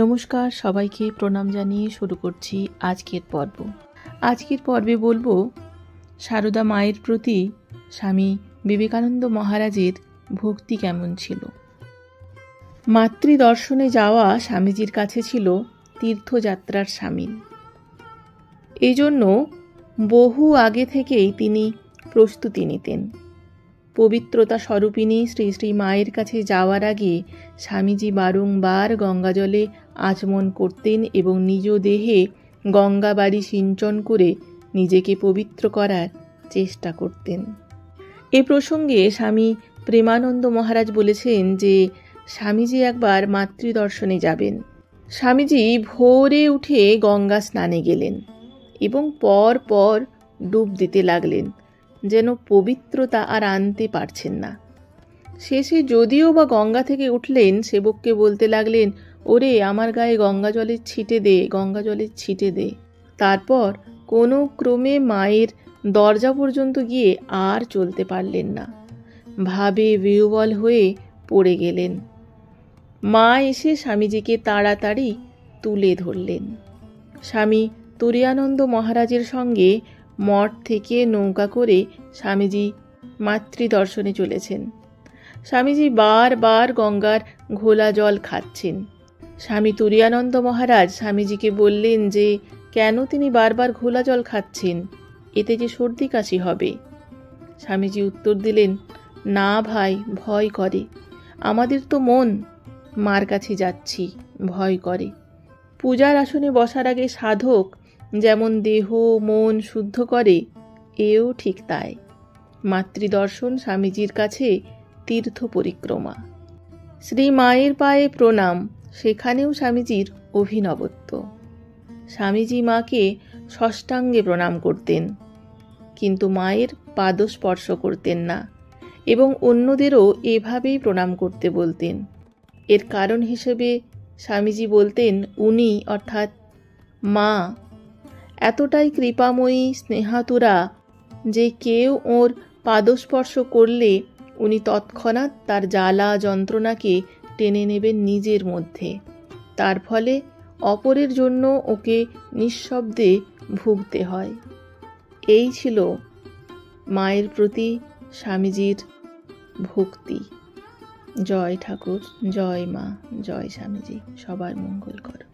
নমস্কার, সবাইকে প্রণাম জানিয়ে শুরু করছি আজকের পর্বে বলবো সারদা মায়ের প্রতি স্বামী বিবেকানন্দ মহারাজের ভক্তি কেমন ছিল। মাতৃদর্শনে যাওয়া স্বামীজির কাছে ছিল তীর্থযাত্রার সামিল। এই জন্য বহু আগে থেকেই তিনি প্রস্তুতি নিতেন। পবিত্রতা স্বরূপিণী শ্রী শ্রী মায়ের কাছে যাওয়ার আগে স্বামীজি বারংবার গঙ্গাজলে আচমন করতেন এবং নিজ দেহে গঙ্গাবাড়ি সিঞ্চন করে নিজেকে পবিত্র করার চেষ্টা করতেন। এ প্রসঙ্গে স্বামী প্রেমানন্দ মহারাজ বলেছেন যে স্বামীজি একবার মাতৃদর্শনে যাবেন। স্বামীজি ভোরে উঠে গঙ্গা স্নানে গেলেন এবং পর পর ডুব দিতে লাগলেন, যেন পবিত্রতা আর আনতে পারছেন না। শেষে যদিও বা গঙ্গা থেকে উঠলেন, সেবককে বলতে লাগলেন, ওরে আমার গায়ে গঙ্গা জলের ছিটে দে। তারপর কোনো ক্রমে মায়ের দরজা পর্যন্ত গিয়ে আর চলতে পারলেন না। ভাবে বিহ্বল হয়ে পড়ে গেলেন। মা এসে স্বামীজিকে তাড়াতাড়ি তুলে ধরলেন। স্বামী তুরীয়ানন্দ মহারাজের সঙ্গে মঠ থেকে নৌকা করে স্বামীজি মাতৃদর্শনে চলেছেন। স্বামীজি বারবার গঙ্গার ঘোলা জল খাচ্ছেন। স্বামী তুরীয়ানন্দ মহারাজ স্বামীজিকে বললেন যে কেন তিনি বারবার ঘোলা জল খাচ্ছেন, এতে যে সর্দি কাশি হবে। স্বামীজি উত্তর দিলেন, না ভাই, ভয় করে। আমাদের তো মন, মার কাছে যাচ্ছি, ভয় করে। পূজার আসনে বসার আগে সাধক যেমন দেহ মন শুদ্ধ করে, এও ঠিক তাই। মাতৃদর্শন স্বামীজির কাছে তীর্থ পরিক্রমা। শ্রী মায়ের পায়ে প্রণাম, সেখানেও স্বামীজির অভিনবত্ব। স্বামীজি মাকে ষষ্ঠাঙ্গে প্রণাম করতেন, কিন্তু মায়ের পাদস্পর্শ করতেন না এবং অন্যদেরও এভাবেই প্রণাম করতে বলতেন। এর কারণ হিসেবে স্বামীজি বলতেন, উনি অর্থাৎ মা এতটাই কৃপাময়ী স্নেহাতুরা যে কেউ ওর পাদস্পর্শ করলে উনি তৎক্ষণাৎ তার জ্বালা যন্ত্রণাকে টেনে নেবেন নিজের মধ্যে। তার ফলে অপরের জন্য ওকে নিঃশব্দে ভুগতে হয়। এই ছিল মায়ের প্রতি স্বামীজির ভক্তি। জয় ঠাকুর, জয় মা, জয় স্বামীজি। সবার মঙ্গল করো।